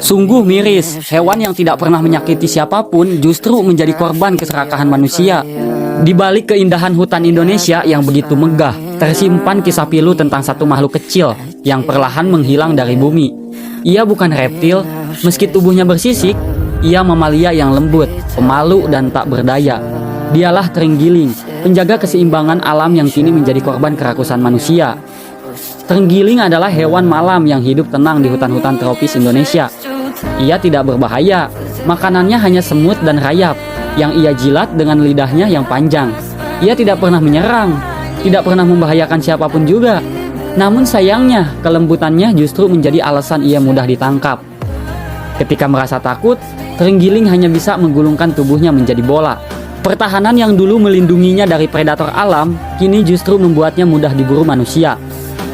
Sungguh miris, hewan yang tidak pernah menyakiti siapapun justru menjadi korban keserakahan manusia. Di balik keindahan hutan Indonesia yang begitu megah, tersimpan kisah pilu tentang satu makhluk kecil yang perlahan menghilang dari bumi. Ia bukan reptil, meski tubuhnya bersisik, ia mamalia yang lembut, pemalu dan tak berdaya. Dialah terenggiling, penjaga keseimbangan alam yang kini menjadi korban kerakusan manusia. Terenggiling adalah hewan malam yang hidup tenang di hutan-hutan tropis Indonesia. Ia tidak berbahaya, makanannya hanya semut dan rayap yang ia jilat dengan lidahnya yang panjang. Ia tidak pernah menyerang, tidak pernah membahayakan siapapun juga. Namun sayangnya, kelembutannya justru menjadi alasan ia mudah ditangkap. Ketika merasa takut, terenggiling hanya bisa menggulungkan tubuhnya menjadi bola. Pertahanan yang dulu melindunginya dari predator alam, kini justru membuatnya mudah diburu manusia.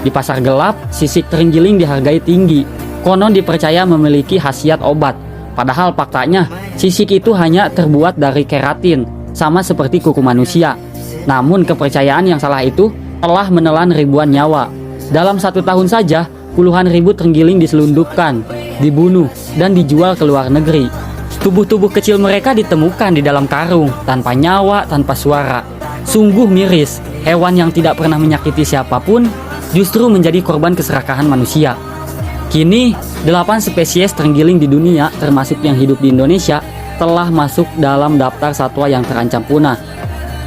Di pasar gelap, sisik terenggiling dihargai tinggi. Konon dipercaya memiliki khasiat obat. Padahal faktanya, sisik itu hanya terbuat dari keratin, sama seperti kuku manusia. Namun kepercayaan yang salah itu telah menelan ribuan nyawa. Dalam 1 tahun saja, puluhan ribu terenggiling diselundupkan, dibunuh, dan dijual ke luar negeri. Tubuh-tubuh kecil mereka ditemukan di dalam karung, tanpa nyawa, tanpa suara. Sungguh miris, hewan yang tidak pernah menyakiti siapapun, justru menjadi korban keserakahan manusia. Kini, 8 spesies terenggiling di dunia, termasuk yang hidup di Indonesia, telah masuk dalam daftar satwa yang terancam punah.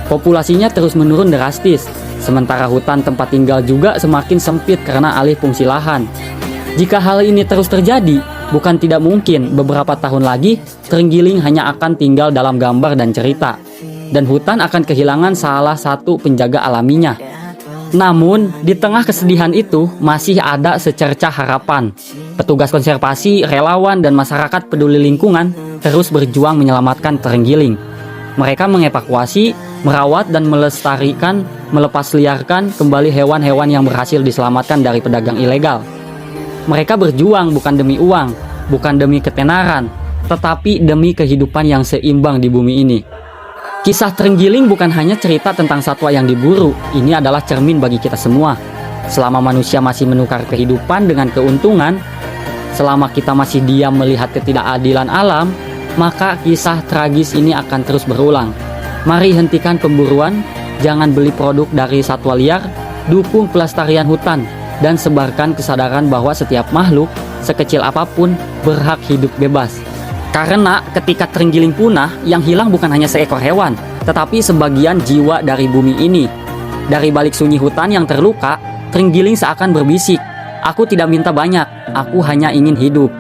Populasinya terus menurun drastis, sementara hutan tempat tinggal juga semakin sempit karena alih fungsi lahan. Jika hal ini terus terjadi, bukan tidak mungkin beberapa tahun lagi terenggiling hanya akan tinggal dalam gambar dan cerita, dan hutan akan kehilangan salah satu penjaga alaminya. Namun, di tengah kesedihan itu masih ada secercah harapan. Petugas konservasi, relawan, dan masyarakat peduli lingkungan terus berjuang menyelamatkan terenggiling. Mereka mengevakuasi, merawat, dan melestarikan, melepasliarkan kembali hewan-hewan yang berhasil diselamatkan dari pedagang ilegal. Mereka berjuang bukan demi uang, bukan demi ketenaran, tetapi demi kehidupan yang seimbang di bumi ini. Kisah terenggiling bukan hanya cerita tentang satwa yang diburu, ini adalah cermin bagi kita semua. Selama manusia masih menukar kehidupan dengan keuntungan, selama kita masih diam melihat ketidakadilan alam, maka kisah tragis ini akan terus berulang. Mari hentikan pemburuan, jangan beli produk dari satwa liar, dukung pelestarian hutan, dan sebarkan kesadaran bahwa setiap makhluk, sekecil apapun, berhak hidup bebas. Karena ketika terenggiling punah, yang hilang bukan hanya seekor hewan, tetapi sebagian jiwa dari bumi ini. Dari balik sunyi hutan yang terluka, terenggiling seakan berbisik, "Aku tidak minta banyak, aku hanya ingin hidup."